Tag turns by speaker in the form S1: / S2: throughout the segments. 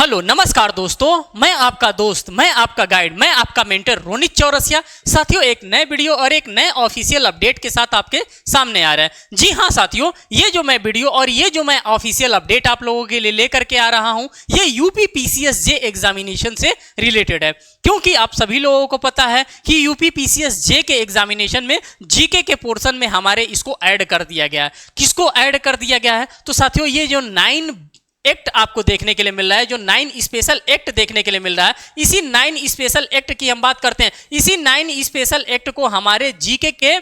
S1: Hello नमस्कार दोस्तों, मैं आपका दोस्त, मैं आपका गाइड, मैं आपका मेंटर रोनित चौरसिया। साथियों, एक नए वीडियो और एक नए ऑफिशियल अपडेट के साथ आपके सामने आ रहा है। जी हाँ साथियों, ये जो मैं वीडियो और ये जो मैं ऑफिशियल अपडेट आप लोगों के लिए लेकर के आ रहा हूँ, ये यूपी पीसीएस जे एग्जामिनेशन से रिलेटेड है। क्योंकि आप सभी लोगों को पता है कि यूपी पीसीएस जे के एग्जामिनेशन में जीके के पोर्शन में हमारे इसको ऐड कर दिया गया है। किसको ऐड कर दिया गया है? तो साथियों, ये जो 9 एक्ट आपको देखने के लिए मिल रहा है, जो 9 स्पेशल एक्ट देखने के लिए मिल रहा है, इसी 9 स्पेशल एक्ट की हम बात करते हैं। इसी 9 स्पेशल एक्ट को हमारे जीके के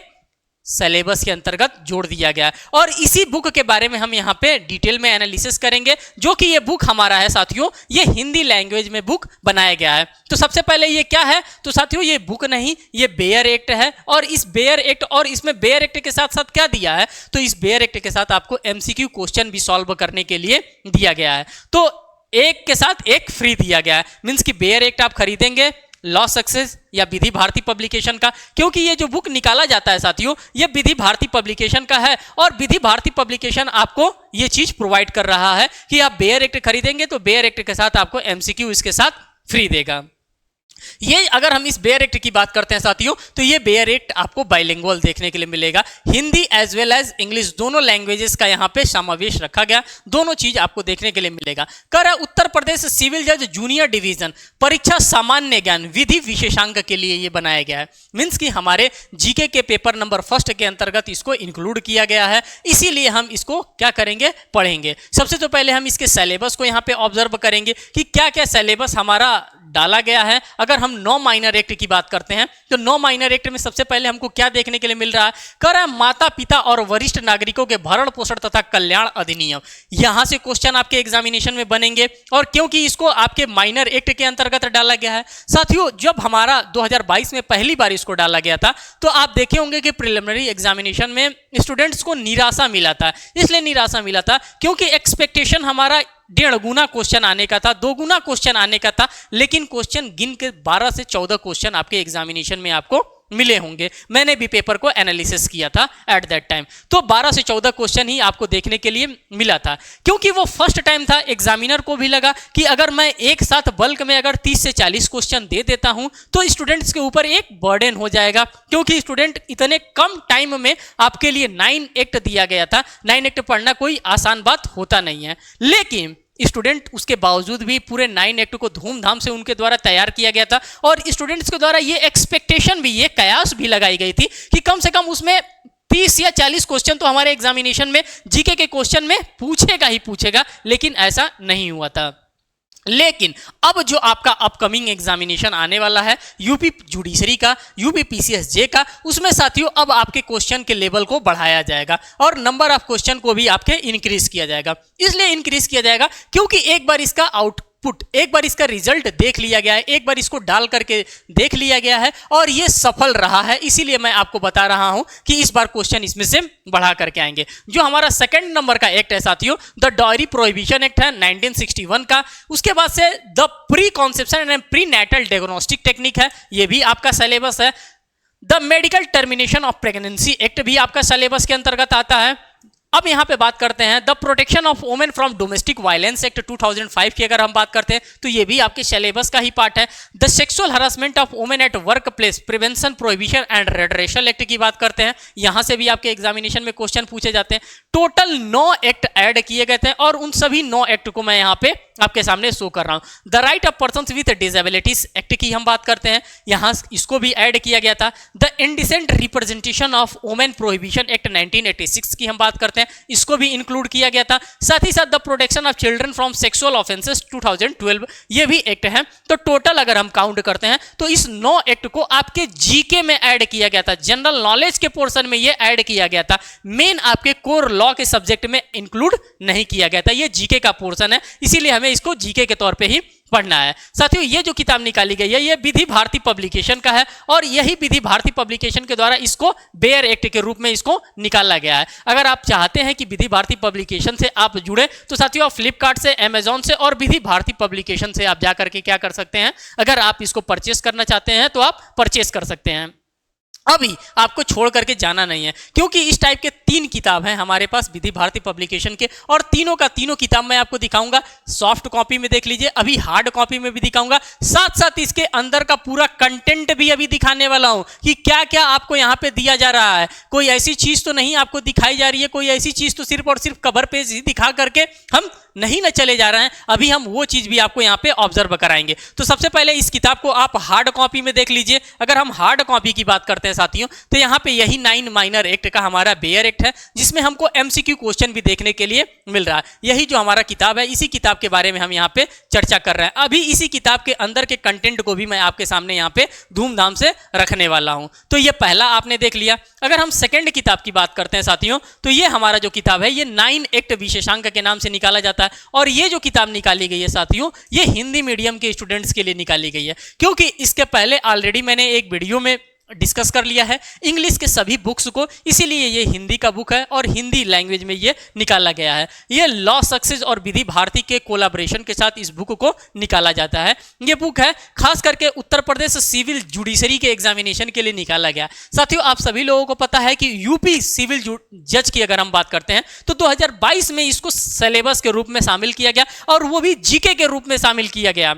S1: सिलेबस के अंतर्गत जोड़ दिया गया है और इसी बुक के बारे में हम यहाँ पे डिटेल में एनालिसिस करेंगे। जो कि ये बुक हमारा है साथियों, ये हिंदी लैंग्वेज में बुक बनाया गया है। तो सबसे पहले ये क्या है? तो साथियों, ये बुक नहीं, ये बेयर एक्ट है। और इस बेयर एक्ट और इसमें बेयर एक्ट के साथ साथ क्या दिया है? तो इस बेयर एक्ट के साथ आपको एमसीक्यू क्वेश्चन भी सॉल्व करने के लिए दिया गया है। तो एक के साथ एक फ्री दिया गया है। मीन्स कि बेयर एक्ट आप खरीदेंगे लॉ सक्सेस या विधि भारती पब्लिकेशन का, क्योंकि ये जो बुक निकाला जाता है साथियों, ये विधि भारती पब्लिकेशन का है। और विधि भारती पब्लिकेशन आपको ये चीज प्रोवाइड कर रहा है कि आप बेयर एक्ट खरीदेंगे तो बेयर एक्ट के साथ आपको एमसीक्यू इसके साथ फ्री देगा। ये अगर हम इस बेयर एक्ट की बात करते हैं साथियों, तो ये बेयर एक्ट आपको बाइलिंगुअल देखने के लिए मिलेगा। Hindi as well as English दोनों लैंग्वेजेस का यहाँ पे समावेश रखा गया, दोनों चीज आपको देखने के लिए मिलेगा। कर उत्तर प्रदेश सिविल जज जूनियर डिवीजन परीक्षा सामान्य ज्ञान विधि विशेषांक के लिए ये बनाया गया है। मीन्स कि हमारे जीके के पेपर नंबर फर्स्ट के अंतर्गत इसको इंक्लूड किया गया है, इसीलिए हम इसको क्या करेंगे, पढ़ेंगे। सबसे तो पहले हम इसके सिलेबस को यहाँ पे ऑब्जर्व करेंगे कि क्या क्या सिलेबस हमारा डाला गया है। अगर हम 9 माइनर एक्ट की बात करते हैं तो 9 माइनर एक्ट में सबसे पहले हमको क्या देखने के लिए मिल रहा है? कर माता पिता और वरिष्ठ नागरिकों के भरण पोषण तथा कल्याण अधिनियम। यहां से क्वेश्चन आपके एग्जामिनेशन में बनेंगे और क्योंकि इसको आपके माइनर एक्ट के अंतर्गत डाला गया है। साथियों, जब हमारा 2022 में पहली बार इसको डाला गया था तो आप देखे होंगे कि प्रिलिमिनरी एग्जामिनेशन में स्टूडेंट्स को निराशा मिला था। इसलिए निराशा मिला था क्योंकि एक्सपेक्टेशन हमारा 1.5 गुना क्वेश्चन आने का था, 2 गुना क्वेश्चन आने का था, लेकिन क्वेश्चन गिन के 12 से 14 क्वेश्चन आपके एग्जामिनेशन में आपको मिले होंगे। मैंने भी पेपर को एनालिसिस किया था एट दैट टाइम, तो 12 से 14 क्वेश्चन ही आपको देखने के लिए मिला था। क्योंकि वो फर्स्ट टाइम था, एग्जामिनर को भी लगा कि अगर मैं एक साथ बल्क में अगर 30 से 40 क्वेश्चन दे देता हूं तो स्टूडेंट्स के ऊपर एक बर्डन हो जाएगा। क्योंकि स्टूडेंट इतने कम टाइम में आपके लिए 9 एक्ट दिया गया था। 9 एक्ट पढ़ना कोई आसान बात होता नहीं है, लेकिन स्टूडेंट उसके बावजूद भी पूरे 9 एक्ट को धूमधाम से उनके द्वारा तैयार किया गया था। और स्टूडेंट्स के द्वारा ये एक्सपेक्टेशन भी, ये कयास भी लगाई गई थी कि कम से कम उसमें 30 या 40 क्वेश्चन तो हमारे एग्जामिनेशन में जीके के क्वेश्चन में पूछेगा ही पूछेगा, लेकिन ऐसा नहीं हुआ था। लेकिन अब जो आपका अपकमिंग एग्जामिनेशन आने वाला है यूपी जुडिशरी का, यूपी पीसीएस जे का, उसमें साथियों अब आपके क्वेश्चन के लेवल को बढ़ाया जाएगा और नंबर ऑफ क्वेश्चन को भी आपके इंक्रीज किया जाएगा। इसलिए इंक्रीज किया जाएगा क्योंकि एक बार इसका एक बार इसका रिजल्ट देख लिया गया है, एक बार इसको डाल करके देख लिया गया है और ये सफल रहा है। इसीलिए मैं आपको बता रहा हूं कि इस बार क्वेश्चन इसमें से बढ़ा करके आएंगे। जो हमारा सेकंड नंबर का एक्ट है साथियों, द डायरी प्रोहिबिशन एक्ट है 1961 का। उसके बाद से the preconception and prenatal diagnostic technique है, ये भी आपका सिलेबस है। The medical termination of pregnancy act भी आपका सिलेबस के अंतर्गत आता है। अब यहां पे बात करते हैं the protection of women from domestic violence act 2005 की अगर हम बात करते हैं तो ये भी आपके सिलेबस का ही पार्ट है। The sexual harassment of women at work place prevention prohibition and redressal act की बात करते हैं, यहां से भी आपके एग्जामिनेशन में क्वेश्चन पूछे जाते हैं। टोटल 9 एक्ट ऐड किए गए थे और उन सभी 9 एक्ट को मैं यहाँ पे आपके सामने शो कर रहा हूं। The right of persons with disabilities act की हम बात करते हैं, यहां इसको भी ऐड किया गया था। The indecent representation of women prohibition act 1986 की हम बात करते हैं, इसको भी इंक्लूड किया गया था। साथ ही साथ the protection of children from sexual offences 2012 ये भी एक्ट है। तो टोटल अगर हम काउंट करते हैं तो इस 9 एक्ट को आपके जीके में ऐड किया गया था, जनरल नॉलेज के पोर्शन में ये ऐड किया गया था। मेन आपके कोर लॉ के सब्जेक्ट में इंक्लूड नहीं किया गया था, ये जीके का पोर्शन है, इसीलिए हमें इसको जीके के तौर पे ही पढ़ना है। साथियों, ये जो किताब निकाली गई है ये विधि भारती पब्लिकेशन का है और यही विधि भारती पब्लिकेशन के द्वारा इसको बेयर एक्ट के रूप में इसको निकाला गया है। अगर आप चाहते हैं कि विधि भारती पब्लिकेशन से आप जुड़े तो साथियों आप फ्लिपकार्ट से, अमेजॉन से और विधि भारती पब्लिकेशन से आप जाकर के क्या कर सकते हैं, अगर आप इसको परचेस करना चाहते हैं तो आप परचेस कर सकते हैं। अभी आपको छोड़ करके जाना नहीं है, क्योंकि इस टाइप के 3 किताब हैं हमारे पास विधि भारती पब्लिकेशन के, और तीनों का तीनों किताब मैं आपको दिखाऊंगा। सॉफ्ट कॉपी में देख लीजिए, अभी हार्ड कॉपी में भी दिखाऊंगा, साथ साथ इसके अंदर का पूरा कंटेंट भी अभी दिखाने वाला हूं कि क्या क्या आपको यहाँ पे दिया जा रहा है। कोई ऐसी चीज तो नहीं आपको दिखाई जा रही है, कोई ऐसी चीज तो सिर्फ और सिर्फ कवर पेज ही दिखा करके हम नहीं न चले जा रहे हैं। अभी हम वो चीज भी आपको यहाँ पे ऑब्जर्व कराएंगे। तो सबसे पहले इस किताब को आप हार्ड कॉपी में देख लीजिए। अगर हम हार्ड कॉपी की बात करते हैं साथियों, तो यहाँ पे यही 9 माइनर एक्ट का हमारा बेयर एक्ट है, जिसमें हमको एमसीक्यू क्वेश्चन भी देखने के लिए मिल रहा है। यही जो हमारा किताब है, इसी किताब के बारे में हम यहाँ पे चर्चा कर रहे हैं। अभी इसी किताब के अंदर के कंटेंट को भी मैं आपके सामने यहाँ पे धूमधाम से रखने वाला हूँ। तो ये पहला आपने देख लिया। अगर हम सेकेंड किताब की बात करते हैं साथियों, तो ये हमारा जो किताब है, ये 9 एक्ट विशेषांक के नाम से निकाला जाता है। और ये जो किताब निकाली गई है साथियों, ये हिंदी मीडियम के स्टूडेंट्स के लिए निकाली गई है, क्योंकि इसके पहले ऑलरेडी मैंने एक वीडियो में डिस्कस कर लिया है इंग्लिश के सभी बुक्स को, इसीलिए ये हिंदी का बुक है और हिंदी लैंग्वेज में ये निकाला गया है। ये लॉ सक्सेस और विधि भारती के कोलैबोरेशन के साथ इस बुक को निकाला जाता है। ये बुक है खास करके उत्तर प्रदेश सिविल जुडिशरी के एग्जामिनेशन के लिए निकाला गया। साथियों, आप सभी लोगों को पता है कि यूपी सिविल जज की अगर हम बात करते हैं तो 2022 में इसको सिलेबस के रूप में शामिल किया गया, और वो भी जीके के रूप में शामिल किया गया।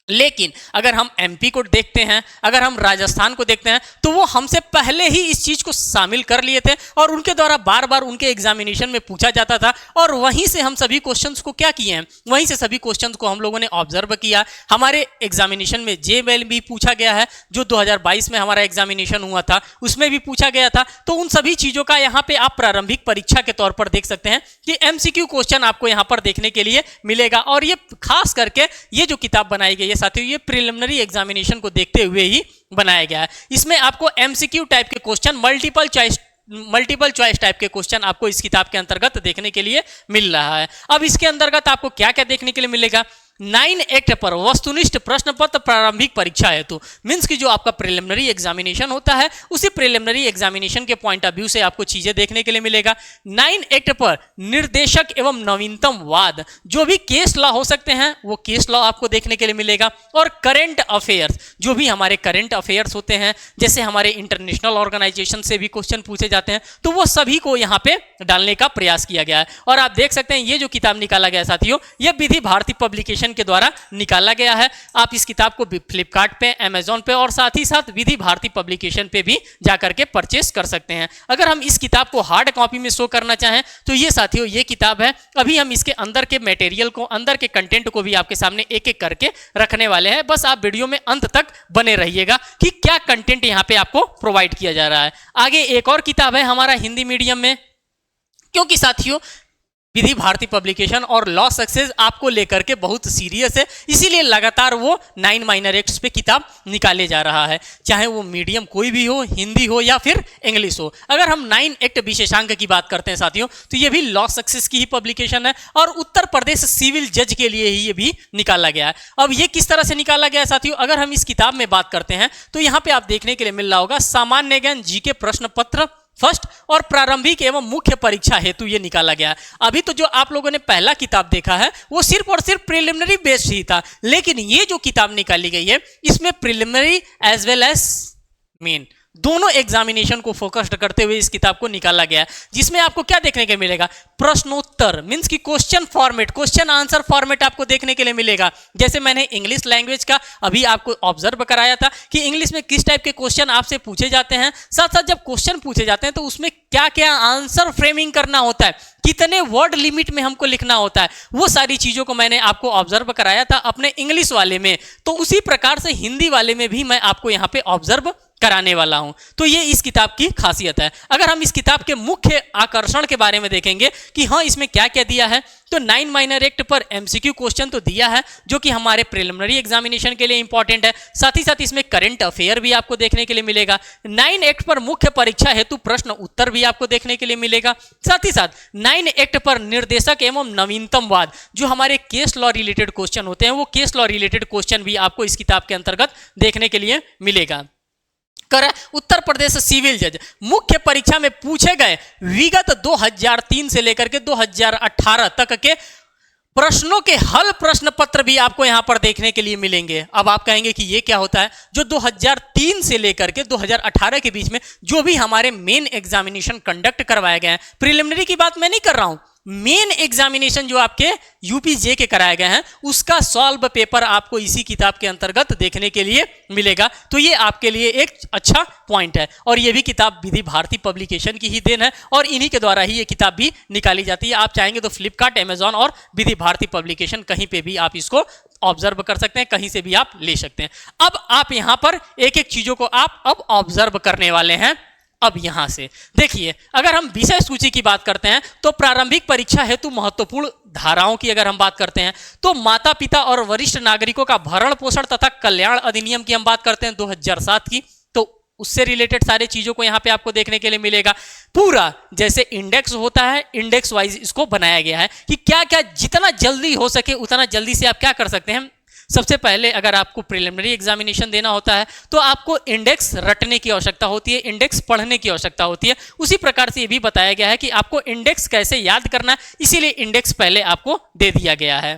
S1: लेकिन अगर हम एमपी को देखते हैं, अगर हम राजस्थान को देखते हैं, तो वो हमसे पहले ही इस चीज को शामिल कर लिए थे और उनके द्वारा बार बार उनके एग्जामिनेशन में पूछा जाता था। और वहीं से हम सभी क्वेश्चंस को क्या किए हैं, वहीं से सभी क्वेश्चंस को हम लोगों ने ऑब्जर्व किया। हमारे एग्जामिनेशन में जेएमएल भी पूछा गया है, जो 2022 में हमारा एग्जामिनेशन हुआ था उसमें भी पूछा गया था। तो उन सभी चीजों का यहाँ पे आप प्रारंभिक परीक्षा के तौर पर देख सकते हैं कि एमसीक्यू क्वेश्चन आपको यहाँ पर देखने के लिए मिलेगा। और ये खास करके ये जो किताब बनाई गई है साथियों, ये प्रिलिमिनरी एग्जामिनेशन को देखते हुए ही बनाया गया है। इसमें आपको एमसीक्यू टाइप के क्वेश्चन, मल्टीपल चॉइस टाइप के क्वेश्चन आपको इस किताब के अंतर्गत देखने के लिए मिल रहा है। अब इसके अंतर्गत आपको क्या क्या देखने के लिए मिलेगा, 9 एक्ट पर वस्तुनिष्ठ प्रश्न पत्र प्रारंभिक परीक्षा हेतु, मीन्स की जो आपका प्रिलिमिनरी एग्जामिनेशन होता है, उसी प्रिलिमिनरी एग्जामिनेशन के पॉइंट ऑफ व्यू से आपको चीजें देखने के लिए मिलेगा। 9 एक्ट पर निर्देशक एवं नवीनतम वाद, जो भी केस लॉ हो सकते हैं वो केस लॉ आपको देखने के लिए मिलेगा। और करंट अफेयर्स, जो भी हमारे करंट अफेयर्स होते हैं, जैसे हमारे इंटरनेशनल ऑर्गेनाइजेशन से भी क्वेश्चन पूछे जाते हैं, तो वो सभी को यहाँ पे डालने का प्रयास किया गया है। और आप देख सकते हैं ये जो किताब निकाला गया साथियों, ये विधि भारती पब्लिकेशन के द्वारा निकाला गया है। आप इस किताब को फ्लिपकार्ट पे, अमेजॉन पे और साथ ही साथ विधि भारती पब्लिकेशन पे भी जाकर के परचेस कर सकते हैं। अगर हम इस किताब को हार्ड कॉपी में शो करना चाहें तो ये साथियों ये किताब है। अभी हम इसके अंदर के मटेरियल को, अंदर के कंटेंट को भी आपके सामने एक एक करके रखने वाले हैं। बस आप वीडियो में अंत तक बने रहिएगा कि क्या कंटेंट यहाँ पे आपको प्रोवाइड किया जा रहा है। आगे एक और किताब है हमारा हिंदी मीडियम में, क्योंकि साथियों विधि भारती पब्लिकेशन और लॉ सक्सेस आपको लेकर के बहुत सीरियस है, इसीलिए लगातार वो 9 माइनर एक्ट्स पे किताब निकाले जा रहा है, चाहे वो मीडियम कोई भी हो, हिंदी हो या फिर इंग्लिश हो। अगर हम 9 एक्ट विशेषांक की बात करते हैं साथियों, तो ये भी लॉ सक्सेस की ही पब्लिकेशन है और उत्तर प्रदेश सिविल जज के लिए ही ये भी निकाला गया है। अब ये किस तरह से निकाला गया है साथियों, अगर हम इस किताब में बात करते हैं तो यहाँ पे आप देखने के लिए मिल रहा होगा सामान्य ज्ञान जीके प्रश्न पत्र फर्स्ट और प्रारंभिक एवं मुख्य परीक्षा हेतु ये निकाला गया। अभी तो जो आप लोगों ने पहला किताब देखा है वो सिर्फ और सिर्फ प्रिलिमिनरी बेस्ड ही था, लेकिन ये जो किताब निकाली गई है इसमें preliminary as well as main दोनों एग्जामिनेशन को फोकस्ड करते हुए इस किताब को निकाला गया, जिसमें आपको क्या देखने के मिलेगा, प्रश्नोत्तर मींस की question format, question answer format आपको देखने के लिए मिलेगा। जैसे मैंने इंग्लिश लैंग्वेज का अभी आपको ऑब्जर्व कराया था कि इंग्लिश में किस टाइप के क्वेश्चन आपसे पूछे जाते हैं, साथ साथ जब क्वेश्चन पूछे जाते हैं तो उसमें क्या क्या आंसर फ्रेमिंग करना होता है, कितने वर्ड लिमिट में हमको लिखना होता है, वो सारी चीजों को मैंने आपको ऑब्जर्व कराया था अपने इंग्लिश वाले में। तो उसी प्रकार से हिंदी वाले में भी मैं आपको यहाँ पे ऑब्जर्व कराने वाला हूं। तो ये इस किताब की खासियत है। अगर हम इस किताब के मुख्य आकर्षण के बारे में देखेंगे कि हाँ इसमें क्या क्या दिया है, तो 9 माइनर एक्ट पर एमसीक्यू क्वेश्चन तो दिया है जो कि हमारे प्रिलिमिनरी एग्जामिनेशन के लिए इंपॉर्टेंट है, साथ ही साथ इसमें करंट अफेयर भी आपको देखने के लिए मिलेगा। 9 एक्ट पर मुख्य परीक्षा हेतु प्रश्न उत्तर भी आपको देखने के लिए मिलेगा। साथ ही साथ 9 एक्ट पर निर्देशक एवं नवीनतम वाद, जो हमारे केस लॉ रिलेटेड क्वेश्चन होते हैं, वो केस लॉ रिलेटेड क्वेश्चन भी आपको इस किताब के अंतर्गत देखने के लिए मिलेगा। उत्तर प्रदेश सिविल जज मुख्य परीक्षा में पूछे गए विगत 2003 से लेकर के 2018 तक के प्रश्नों के हल प्रश्न पत्र भी आपको यहां पर देखने के लिए मिलेंगे। अब आप कहेंगे कि ये क्या होता है? जो 2003 से लेकर के 2018 के बीच में जो भी हमारे मेन एग्जामिनेशन कंडक्ट करवाए गए हैं, प्रिलिमिनरी की बात मैं नहीं कर रहा हूं, मेन एग्जामिनेशन जो आपके यूपीजे के कराए गए हैं उसका सॉल्व पेपर आपको इसी किताब के अंतर्गत देखने के लिए मिलेगा। तो ये आपके लिए एक अच्छा पॉइंट है और ये भी किताब विधि भारती पब्लिकेशन की ही देन है और इन्हीं के द्वारा ही ये किताब भी निकाली जाती है। आप चाहेंगे तो फ्लिपकार्ट, अमेजॉन और विधि भारती पब्लिकेशन कहीं पे भी आप इसको ऑब्जर्व कर सकते हैं, कहीं से भी आप ले सकते हैं। अब आप यहां पर एक एक चीजों को आप अब ऑब्जर्व करने वाले हैं। अब यहां से देखिए, अगर हम विषय सूची की बात करते हैं तो प्रारंभिक परीक्षा हेतु महत्वपूर्ण धाराओं की अगर हम बात करते हैं तो माता पिता और वरिष्ठ नागरिकों का भरण पोषण तथा कल्याण अधिनियम की हम बात करते हैं 2007 की, तो उससे रिलेटेड सारी चीजों को यहां पे आपको देखने के लिए मिलेगा। पूरा जैसे इंडेक्स होता है, इंडेक्स वाइज इसको बनाया गया है कि क्या क्या जितना जल्दी हो सके उतना जल्दी से आप क्या कर सकते हैं। सबसे पहले अगर आपको प्रिलिमिनरी एग्जामिनेशन देना होता है तो आपको इंडेक्स रटने की आवश्यकता होती है, इंडेक्स पढ़ने की आवश्यकता होती है। उसी प्रकार से ये भी बताया गया है कि आपको इंडेक्स कैसे याद करना है, इसीलिए इंडेक्स पहले आपको दे दिया गया है।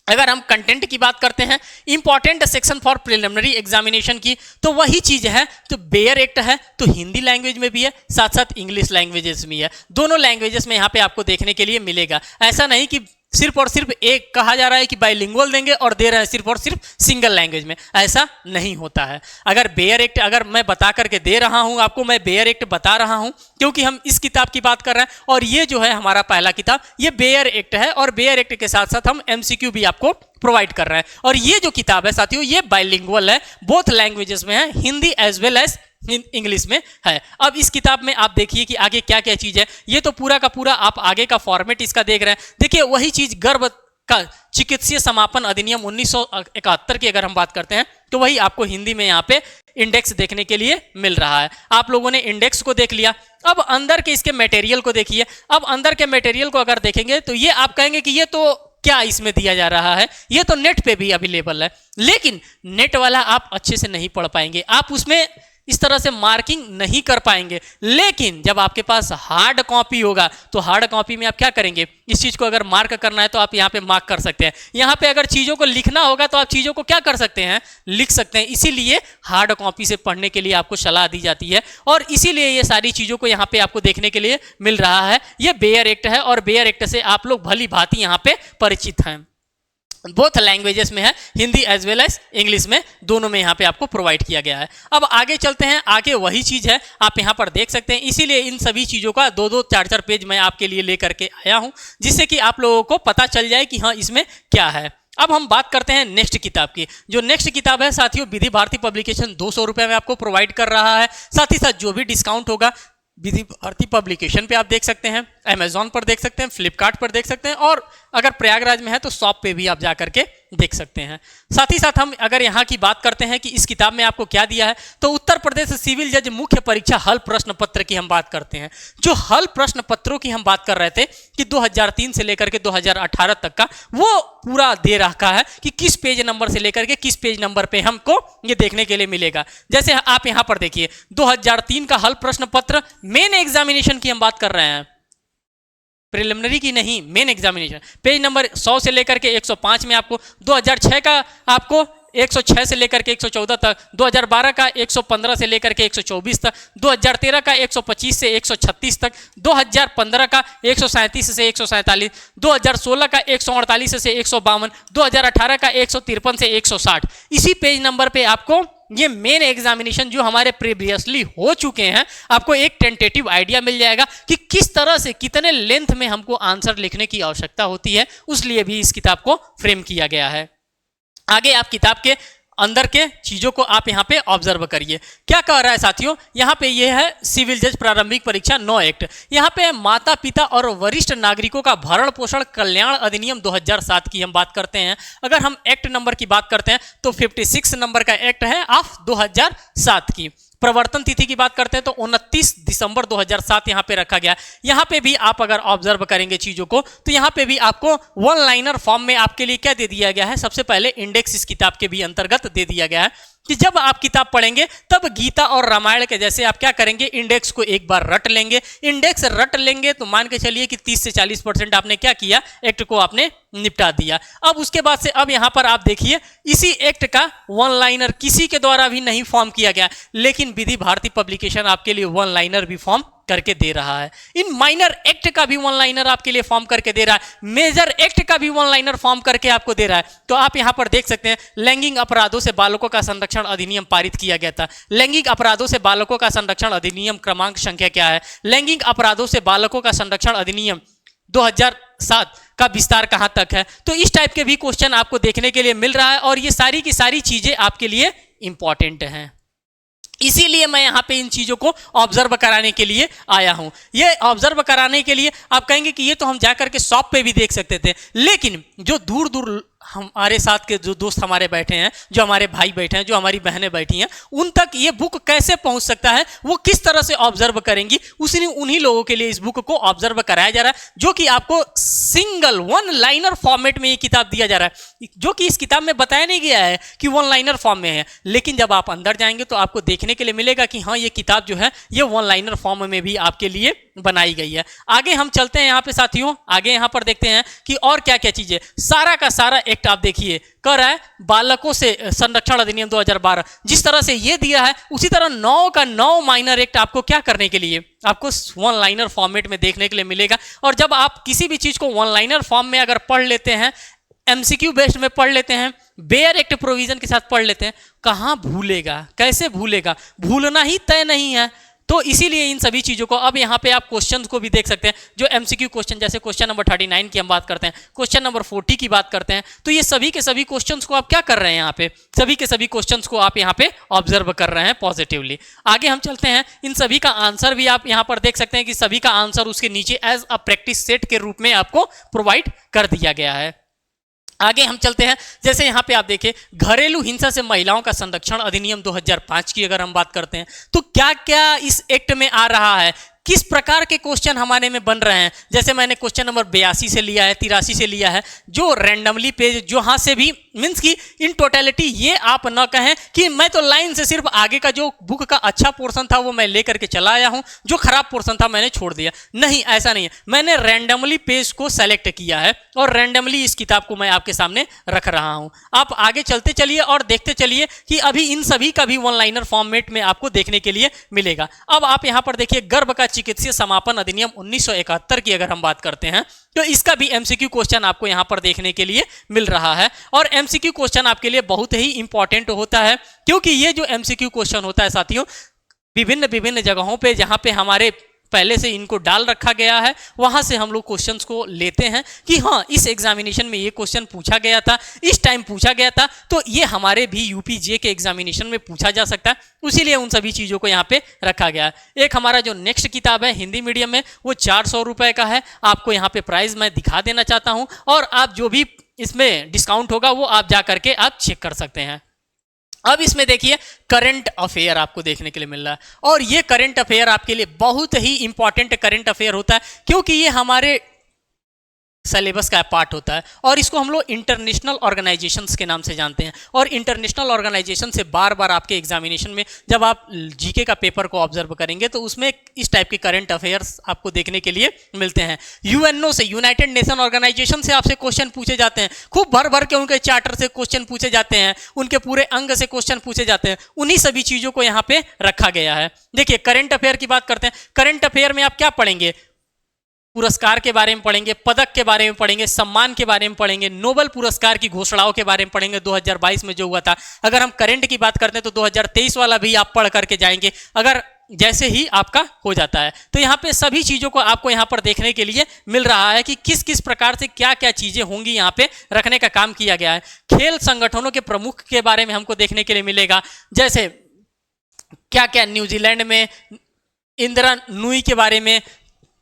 S1: अगर हम कंटेंट की बात करते हैं, important section for preliminary examination की, तो वही चीज है, तो बेयर एक्ट है तो हिंदी लैंग्वेज में भी है, साथ साथ इंग्लिश लैंग्वेजेस में है, दोनों लैंग्वेजेस में यहाँ पे आपको देखने के लिए मिलेगा। ऐसा नहीं कि सिर्फ और सिर्फ एक कहा जा रहा है कि बाइलिंगुअल देंगे और दे रहे हैं सिर्फ और सिर्फ सिंगल लैंग्वेज में, ऐसा नहीं होता है। अगर बेयर एक्ट अगर मैं बता करके दे रहा हूं आपको, मैं बेयर एक्ट बता रहा हूं क्योंकि हम इस किताब की बात कर रहे हैं और ये जो है हमारा पहला किताब ये बेयर एक्ट है और बेयर एक्ट के साथ साथ हम एमसीक्यू भी आपको प्रोवाइड कर रहे हैं। और ये जो किताब है साथियों ये बाइलिंगुअल है, बोथ लैंग्वेजेस में है, Hindi as well as English में है। अब इस किताब में आप देखिए कि आगे क्या क्या चीज है, ये तो पूरा का पूरा आप आगे का फॉर्मेट इसका देख रहे हैं। देखिए वही चीज गर्भ का चिकित्सीय समापन अधिनियम 1971 की अगर हम बात करते हैं तो वही आपको हिंदी में यहाँ पे इंडेक्स देखने के लिए मिल रहा है। आप लोगों ने इंडेक्स को देख लिया, अब अंदर के इसके मटेरियल को देखिए। अब अंदर के मटेरियल को अगर देखेंगे तो ये आप कहेंगे कि ये तो क्या इसमें दिया जा रहा है, ये तो नेट पे भी अवेलेबल है, लेकिन नेट वाला आप अच्छे से नहीं पढ़ पाएंगे, आप उसमें इस तरह से मार्किंग नहीं कर पाएंगे। लेकिन जब आपके पास हार्ड कॉपी होगा तो हार्ड कॉपी में आप क्या करेंगे, इस चीज को अगर मार्क करना है तो आप यहाँ पे मार्क कर सकते हैं। यहाँ पे अगर चीजों को लिखना होगा तो आप चीजों को क्या कर सकते हैं, लिख सकते हैं। इसीलिए हार्ड कॉपी से पढ़ने के लिए आपको सलाह दी जाती है और इसीलिए ये सारी चीजों को यहाँ पे आपको देखने के लिए मिल रहा है। ये बेयर एक्ट है और बेयर एक्ट से आप लोग भली भांति यहाँ पे परिचित हैं। बोथ लैंग्वेजेस में है, Hindi as well as English में, दोनों में यहाँ पे आपको प्रोवाइड किया गया है। अब आगे चलते हैं, आगे वही चीज है आप यहाँ पर देख सकते हैं। इसीलिए इन सभी चीजों का 2-2, 4-4 पेज मैं आपके लिए लेकर के आया हूँ जिससे कि आप लोगों को पता चल जाए कि हाँ इसमें क्या है। अब हम बात करते हैं नेक्स्ट किताब की। जो नेक्स्ट किताब है साथियों विधि भारती पब्लिकेशन 200 रुपये में आपको प्रोवाइड कर रहा है। साथ ही साथ जो भी डिस्काउंट होगा विधि भारती पब्लिकेशन पे आप देख सकते हैं, अमेजॉन पर देख सकते हैं, फ्लिपकार्ट पर देख सकते हैं और अगर प्रयागराज में है तो शॉप पे भी आप जा करके देख सकते हैं। साथ ही साथ हम अगर यहाँ की बात करते हैं कि इस किताब में आपको क्या दिया है तो उत्तर प्रदेश सिविल जज मुख्य परीक्षा हल प्रश्न पत्र की हम बात करते हैं। जो हल प्रश्न पत्रों की हम बात कर रहे थे कि 2003 से लेकर के 2018 तक का, वो पूरा दे रखा है कि किस पेज नंबर से लेकर के किस पेज नंबर पे हमको ये देखने के लिए मिलेगा। जैसे आप यहाँ पर देखिए 2003 का हल प्रश्न पत्र मेन एग्जामिनेशन की हम बात कर रहे हैं, प्रिलिमिनरी की नहीं, मेन एग्जामिनेशन, पेज नंबर 100 से लेकर के 105 में आपको 2006 का आपको 106 से लेकर के 114 तक, 2012 का 115 से लेकर के 124 तक, 2013 का 125 से 136 तक, 2015 का 137 से 147, 2016 का 148 से 152, 2018 का 153 से 160। इसी पेज नंबर पे आपको ये मेन एग्जामिनेशन जो हमारे प्रीवियसली हो चुके हैं आपको एक टेंटेटिव आइडिया मिल जाएगा कि किस तरह से कितने लेंथ में हमको आंसर लिखने की आवश्यकता होती है, उसलिए भी इस किताब को फ्रेम किया गया है। आगे आप किताब के अंदर के चीजों को आप यहाँ पे ऑब्जर्व करिए क्या कह रहा है साथियों। यहाँ पे ये है सिविल जज प्रारंभिक परीक्षा 9 एक्ट। यहाँ पे माता पिता और वरिष्ठ नागरिकों का भरण पोषण कल्याण अधिनियम 2007 की हम बात करते हैं। अगर हम एक्ट नंबर की बात करते हैं तो 56 नंबर का एक्ट है ऑफ 2007 की। प्रवर्तन तिथि की बात करते हैं तो 29 दिसंबर 2007 यहाँ पे रखा गया। यहाँ पे भी आप अगर ऑब्जर्व करेंगे चीजों को तो यहाँ पे भी आपको वन लाइनर फॉर्म में आपके लिए क्या दे दिया गया है, सबसे पहले इंडेक्स इस किताब के भी अंतर्गत दे दिया गया है कि जब आप किताब पढ़ेंगे तब गीता और रामायण के जैसे आप क्या करेंगे, इंडेक्स को एक बार रट लेंगे। इंडेक्स रट लेंगे तो मान के चलिए कि 30 से 40% आपने क्या किया, एक्ट को आपने निपटा दिया। अब उसके बाद से अब यहां पर आप देखिए इसी एक्ट का वन लाइनर किसी के द्वारा भी नहीं फॉर्म किया गया, लेकिन विधि भारती पब्लिकेशन आपके लिए वन लाइनर भी फॉर्म करके दे रहा है। इन माइनर एक्ट का भी वन लाइनर आपके लिए फॉर्म करके दे रहा है, मेजर एक्ट का भी वन लाइनर फॉर्म करके आपको दे रहा है। तो आप यहां पर देख सकते हैं लैंगिक अपराधों से बालकों का संरक्षण अधिनियम पारित किया गया था। लैंगिक अपराधों से बालकों का संरक्षण अधिनियम क्रमांक संख्या क्या है? लैंगिक अपराधों से बालकों का संरक्षण अधिनियम 2007 का विस्तार कहां तक है? तो इस टाइप के भी क्वेश्चन आपको देखने के लिए मिल रहा है और ये सारी की सारी चीजें आपके लिए इंपॉर्टेंट हैं। इसीलिए मैं यहाँ पे इन चीजों को ऑब्जर्व कराने के लिए आया हूं। ये ऑब्जर्व कराने के लिए आप कहेंगे कि ये तो हम जाकर के शॉप पे भी देख सकते थे, लेकिन जो दूर दूर हमारे साथ के जो दोस्त हमारे बैठे हैं, जो हमारे भाई बैठे हैं, जो हमारी बहनें बैठी हैं, उन तक ये बुक कैसे पहुंच सकता है, वो किस तरह से ऑब्जर्व करेंगी, उन्हीं लोगों के लिए इस बुक को ऑब्जर्व कराया जा रहा है, जो कि आपको सिंगल वन लाइनर फॉर्मेट में ये किताब दिया जा रहा है, जो कि इस किताब में बताया नहीं गया है कि वन लाइनर फॉर्म में है। लेकिन जब आप अंदर जाएंगे तो आपको देखने के लिए मिलेगा कि हाँ, ये किताब जो है ये वन लाइनर फॉर्म में भी आपके लिए बनाई गई है। आगे हम चलते हैं यहाँ पे साथियों, आगे यहाँ पर देखते हैं कि और क्या क्या चीजें। सारा का सारा एक्ट आप देखिए कर रहा है बालकों से संरक्षण अधिनियम 2012, जिस तरह से ये दिया है उसी तरह 9 का 9 माइनर एक्ट आपको क्या करने के लिए, आपको वन लाइनर फॉर्मेट में देखने के लिए मिलेगा। और जब आप किसी भी चीज को वन लाइनर फॉर्म में अगर पढ़ लेते हैं, एमसीक्यू बेस्ड में पढ़ लेते हैं, बेयर एक्ट प्रोविजन के साथ पढ़ लेते हैं, कहां भूलेगा, कैसे भूलेगा, भूलना ही तय नहीं है। तो इसीलिए इन सभी चीजों को अब यहाँ पे आप क्वेश्चन को भी देख सकते हैं, जो एमसीक्यू क्वेश्चन, जैसे क्वेश्चन नंबर 39 की हम बात करते हैं, क्वेश्चन नंबर 40 की बात करते हैं, तो ये सभी के सभी क्वेश्चंस को आप क्या कर रहे हैं, यहाँ पे सभी के सभी क्वेश्चंस को आप यहाँ पे ऑब्जर्व कर रहे हैं पॉजिटिवली। आगे हम चलते हैं, इन सभी का आंसर भी आप यहाँ पर देख सकते हैं कि सभी का आंसर उसके नीचे एज अ प्रैक्टिस सेट के रूप में आपको प्रोवाइड कर दिया गया है। आगे हम चलते हैं, जैसे यहाँ पे आप देखिए घरेलू हिंसा से महिलाओं का संरक्षण अधिनियम 2005 की अगर हम बात करते हैं, तो क्या क्या इस एक्ट में आ रहा है, किस प्रकार के क्वेश्चन हमारे में बन रहे हैं। जैसे मैंने क्वेश्चन नंबर 82 से लिया है, 83 से लिया है, जो रैंडमली पेज जो हां से भी मींस की इन टोटलिटी ये आप न कहें कि मैं तो लाइन से सिर्फ आगे का जो बुक का अच्छा पोर्शन था वो मैं लेकर के चला आया हूं, जो खराब पोर्शन था मैंने छोड़ दिया। नहीं, ऐसा नहीं है, मैंने रैंडमली पेज को सेलेक्ट किया है और रैंडमली इस किताब को मैं आपके सामने रख रहा हूं। आप आगे चलते चलिए और देखते चलिए कि अभी इन सभी का भी वन लाइनर फॉर्मेट में आपको देखने के लिए मिलेगा। अब आप यहां पर देखिए गर्भ का चिकित्सीय समापन अधिनियम 1971 की अगर हम बात करते हैं, तो इसका भी एमसीक्यू क्वेश्चन आपको यहां पर देखने के लिए मिल रहा है। और एमसीक्यू क्वेश्चन आपके लिए बहुत ही इंपॉर्टेंट होता है, क्योंकि ये जो एमसीक्यू क्वेश्चन होता है साथियों, विभिन्न विभिन्न जगहों पे जहां पे हमारे पहले से इनको डाल रखा गया है, वहां से हम लोग क्वेश्चंस को लेते हैं कि हाँ, इस एग्जामिनेशन में ये क्वेश्चन पूछा गया था, इस टाइम पूछा गया था, तो ये हमारे भी यूपीजे के एग्जामिनेशन में पूछा जा सकता है, इसीलिए उन सभी चीज़ों को यहाँ पे रखा गया है। एक हमारा जो नेक्स्ट किताब है हिंदी मीडियम में, वो 400 रुपये का है। आपको यहाँ पे प्राइस मैं दिखा देना चाहता हूँ, और आप जो भी इसमें डिस्काउंट होगा वो आप जा करके आप चेक कर सकते हैं। अब इसमें देखिए करंट अफेयर आपको देखने के लिए मिल रहा है, और ये करंट अफेयर आपके लिए बहुत ही इंपॉर्टेंट करंट अफेयर होता है, क्योंकि ये हमारे सिलेबस का पार्ट होता है, और इसको हम लोग इंटरनेशनल ऑर्गेनाइजेशंस के नाम से जानते हैं। और इंटरनेशनल ऑर्गेनाइजेशन से बार बार आपके एग्जामिनेशन में जब आप जीके का पेपर को ऑब्जर्व करेंगे, तो उसमें इस टाइप के करंट अफेयर्स आपको देखने के लिए मिलते हैं। यूएनओ से, यूनाइटेड नेशन ऑर्गेनाइजेशन से आपसे क्वेश्चन पूछे जाते हैं, खूब भर भर के उनके चार्टर से क्वेश्चन पूछे जाते हैं, उनके पूरे अंग से क्वेश्चन पूछे जाते हैं। उन्हीं सभी चीज़ों को यहाँ पे रखा गया है। देखिए करंट अफेयर की बात करते हैं। करंट अफेयर में आप क्या पढ़ेंगे, पुरस्कार के बारे में पढ़ेंगे, पदक के बारे में पढ़ेंगे, सम्मान के बारे में पढ़ेंगे, नोबेल पुरस्कार की घोषणाओं के बारे में पढ़ेंगे 2022 में जो हुआ था। अगर हम करंट की बात करते हैं तो 2023 वाला भी आप पढ़ करके जाएंगे, अगर जैसे ही आपका हो जाता है। तो यहाँ पे सभी चीज़ों को आपको यहाँ पर देखने के लिए मिल रहा है कि किस किस प्रकार से क्या क्या चीज़ें होंगी, यहाँ पे रखने का काम किया गया है। खेल संगठनों के प्रमुख के बारे में हमको देखने के लिए मिलेगा, जैसे क्या क्या न्यूजीलैंड में इंदिरा नूई के बारे में,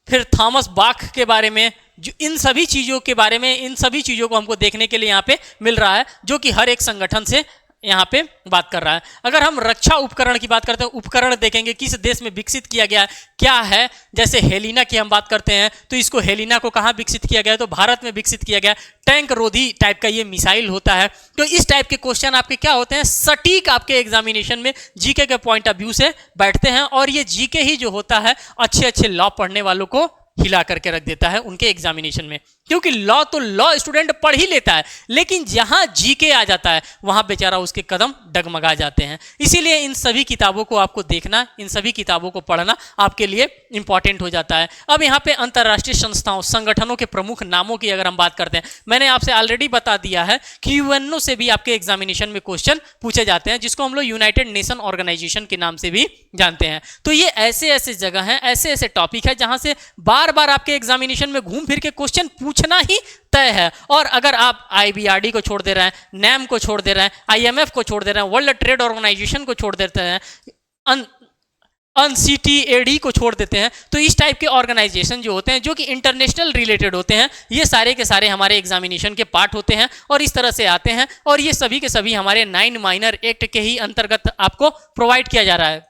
S1: फिर थॉमस बाख के बारे में, जो इन सभी चीज़ों के बारे में, इन सभी चीज़ों को हमको देखने के लिए यहाँ पे मिल रहा है, जो कि हर एक संगठन से यहाँ पे बात कर रहा है। अगर हम रक्षा उपकरण की बात करते हैं, उपकरण देखेंगे किस देश में विकसित किया गया है, क्या है, जैसे हेलिना की हम बात करते हैं तो इसको हेलिना को कहाँ विकसित किया गया है, तो भारत में विकसित किया गया। टैंक रोधी टाइप का ये मिसाइल होता है। तो इस टाइप के क्वेश्चन आपके क्या होते हैं, सटीक आपके एग्जामिनेशन में जीके के पॉइंट ऑफ व्यू से बैठते हैं, और ये जीके ही जो होता है अच्छे अच्छे लॉ पढ़ने वालों को हिला करके रख देता है उनके एग्जामिनेशन में, क्योंकि लॉ तो लॉ स्टूडेंट पढ़ ही लेता है, लेकिन जहां जीके आ जाता है वहां बेचारा उसके कदम डगमगा जाते हैं। इसीलिए इन सभी किताबों को आपको देखना, इन सभी किताबों को पढ़ना आपके लिए इंपॉर्टेंट हो जाता है। अब यहाँ पे अंतर्राष्ट्रीय संस्थाओं संगठनों के प्रमुख नामों की अगर हम बात करते हैं, मैंने आपसे ऑलरेडी बता दिया है कि यूएनओ से भी आपके एग्जामिनेशन में क्वेश्चन पूछे जाते हैं, जिसको हम लोग यूनाइटेड नेशन ऑर्गेनाइजेशन के नाम से भी जानते हैं। तो ये ऐसे ऐसे जगह हैं, ऐसे ऐसे टॉपिक है जहां से बार बार आपके एग्जामिनेशन में घूम फिर के क्वेश्चन पूछना ही तय है। और अगर आप आईबीआरडी को छोड़ दे रहे हैं, नैम को छोड़ दे रहे हैं, आईएमएफ को छोड़ दे रहे हैं, वर्ल्ड ट्रेड ऑर्गेनाइजेशन को छोड़ देते हैं, अनसीटीएडी को छोड़ देते हैं, तो इस टाइप के ऑर्गेनाइजेशन जो होते हैं, जो कि इंटरनेशनल रिलेटेड होते हैं, ये सारे के सारे हमारे एग्जामिनेशन के पार्ट होते हैं और इस तरह से आते हैं। और ये सभी के सभी हमारे 9 माइनर एक्ट के ही अंतर्गत आपको प्रोवाइड किया जा रहा है।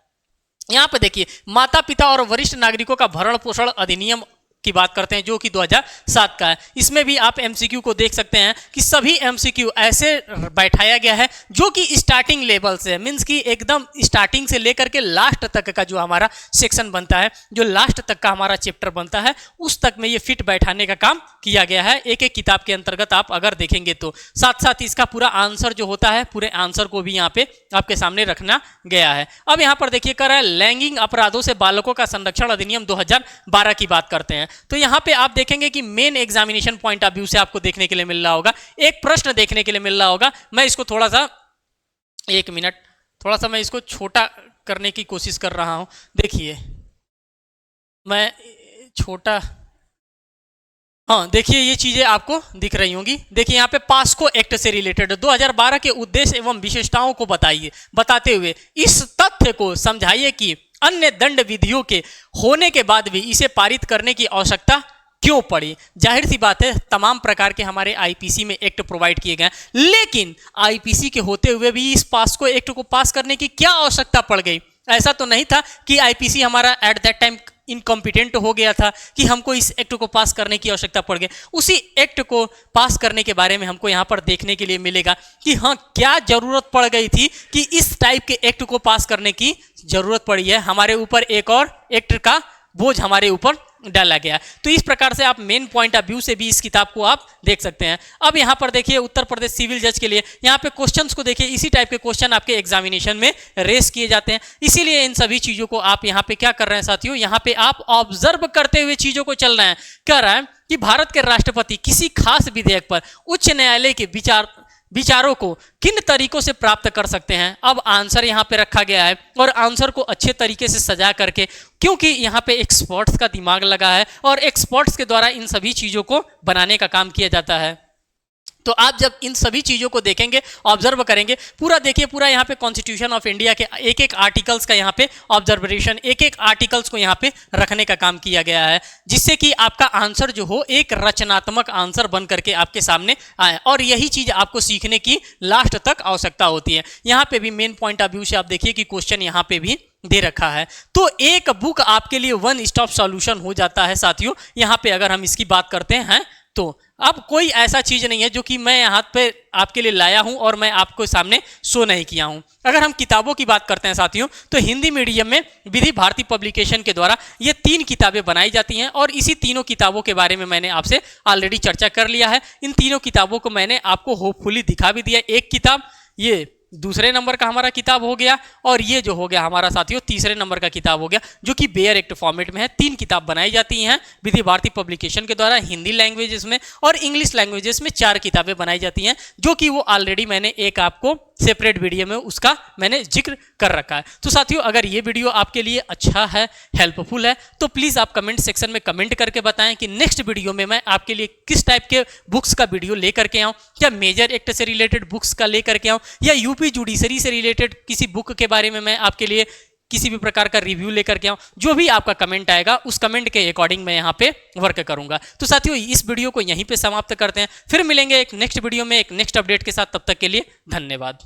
S1: यहाँ पे देखिए, माता पिता और वरिष्ठ नागरिकों का भरण पोषण अधिनियम की बात करते हैं, जो कि 2007 का है। इसमें भी आप एमसीक्यू को देख सकते हैं कि सभी एमसीक्यू ऐसे बैठाया गया है जो कि स्टार्टिंग लेवल से, मींस कि एकदम स्टार्टिंग से लेकर के लास्ट तक का जो हमारा सेक्शन बनता है, जो लास्ट तक का हमारा चैप्टर बनता है, उस तक में ये फिट बैठाने का काम किया गया है एक एक किताब के अंतर्गत आप अगर देखेंगे तो। साथ साथ इसका पूरा आंसर जो होता है, पूरे आंसर को भी यहाँ पे आपके सामने रखना गया है। अब यहाँ पर देखिए कर रहा है लैंगिक अपराधों से बालकों का संरक्षण अधिनियम 2012 की बात करते हैं। तो यहां पे आप देखेंगे कि main examination point of view से आपको देखने के लिए मिल रहा होगा, एक प्रश्न देखने के लिए मिल रहा होगा। मैं इसको थोड़ा सा, एक मिनट, थोड़ा सा मैं इसको छोटा करने की कोशिश कर रहा हूं। देखिए मैं छोटा, हाँ देखिए ये चीजें आपको दिख रही होंगी। देखिए यहाँ पे पास्को एक्ट से रिलेटेड 2012 के उद्देश्य एवं विशेषताओं को बताते हुए इस तथ्य को समझाइए कि अन्य दंड विधियों के होने के बाद भी इसे पारित करने की आवश्यकता क्यों पड़ी। जाहिर सी बात है, तमाम प्रकार के हमारे आईपीसी में एक्ट प्रोवाइड किए गए, लेकिन आईपीसी के होते हुए भी इस पास्को एक्ट को पास करने की क्या आवश्यकता पड़ गई। ऐसा तो नहीं था कि आईपीसी हमारा एट दैट टाइम इनकॉम्पिटेंट हो गया था कि हमको इस एक्ट को पास करने की आवश्यकता पड़ गई। उसी एक्ट को पास करने के बारे में हमको यहाँ पर देखने के लिए मिलेगा कि हाँ क्या जरूरत पड़ गई थी कि इस टाइप के एक्ट को पास करने की जरूरत पड़ी है, हमारे ऊपर एक और एक्ट का बोझ हमारे ऊपर डाला गया। तो इस प्रकार से आप मेन पॉइंट ऑफ व्यू से भी इस किताब को आप देख सकते हैं। अब यहाँ पर देखिए उत्तर प्रदेश सिविल जज के लिए यहाँ पे क्वेश्चंस को देखिए, इसी टाइप के क्वेश्चन आपके एग्जामिनेशन में रेस किए जाते हैं। इसीलिए इन सभी चीजों को आप यहाँ पे क्या कर रहे हैं साथियों, यहाँ पे आप ऑब्जर्व करते हुए चीजों को चल रहे हैं। कह रहा है कि भारत के राष्ट्रपति किसी खास विधेयक पर उच्च न्यायालय के विचारों को किन तरीकों से प्राप्त कर सकते हैं। अब आंसर यहाँ पे रखा गया है और आंसर को अच्छे तरीके से सजा करके, क्योंकि यहाँ पे एक्सपर्ट्स का दिमाग लगा है और एक्सपर्ट्स के द्वारा इन सभी चीजों को बनाने का काम किया जाता है। तो आप जब इन सभी चीज़ों को देखेंगे, ऑब्जर्व करेंगे, पूरा देखिए, पूरा यहाँ पे कॉन्स्टिट्यूशन ऑफ इंडिया के एक एक आर्टिकल्स का यहाँ पे ऑब्जर्वेशन, एक एक आर्टिकल्स को यहाँ पे रखने का काम किया गया है, जिससे कि आपका आंसर जो हो एक रचनात्मक आंसर बन करके आपके सामने आए। और यही चीज़ आपको सीखने की लास्ट तक आवश्यकता होती है। यहाँ पे भी मेन पॉइंट ऑफ व्यू से आप देखिए कि क्वेश्चन यहाँ पे भी दे रखा है। तो एक बुक आपके लिए वन स्टॉप सॉल्यूशन हो जाता है साथियों, यहाँ पे अगर हम इसकी बात करते हैं। तो अब कोई ऐसा चीज नहीं है जो कि मैं यहाँ पे आपके लिए लाया हूं और मैं आपको सामने शो नहीं किया हूं। अगर हम किताबों की बात करते हैं साथियों, तो हिंदी मीडियम में विधि भारती पब्लिकेशन के द्वारा ये 3 किताबें बनाई जाती हैं और इसी तीनों किताबों के बारे में मैंने आपसे ऑलरेडी चर्चा कर लिया है। इन तीनों किताबों को मैंने आपको होपफुली दिखा भी दिया। एक किताब ये दूसरे नंबर का हमारा किताब हो गया और ये जो हो गया हमारा साथियों तीसरे नंबर का किताब हो गया, जो कि बेयर एक्ट फॉर्मेट में है। 3 किताब बनाई जाती हैं विधि भारती पब्लिकेशन के द्वारा हिंदी लैंग्वेजेस में, और इंग्लिश लैंग्वेजेस में 4 किताबें बनाई जाती हैं, जो कि वो ऑलरेडी मैंने एक आपको सेपरेट वीडियो में उसका मैंने जिक्र कर रखा है। तो साथियों अगर ये वीडियो आपके लिए अच्छा है, हेल्पफुल है, तो प्लीज़ आप कमेंट सेक्शन में कमेंट करके बताएं कि नेक्स्ट वीडियो में मैं आपके लिए किस टाइप के बुक्स का वीडियो लेकर के आऊँ। क्या मेजर एक्ट से रिलेटेड बुक्स का लेकर के आऊँ, या यूपी जुडिशरी से रिलेटेड किसी बुक के बारे में मैं आपके लिए किसी भी प्रकार का रिव्यू लेकर के आऊँ। जो भी आपका कमेंट आएगा उस कमेंट के अकॉर्डिंग मैं यहाँ पे वर्क करूंगा। तो साथियों इस वीडियो को यहीं पे समाप्त करते हैं, फिर मिलेंगे एक नेक्स्ट वीडियो में एक नेक्स्ट अपडेट के साथ। तब तक के लिए धन्यवाद।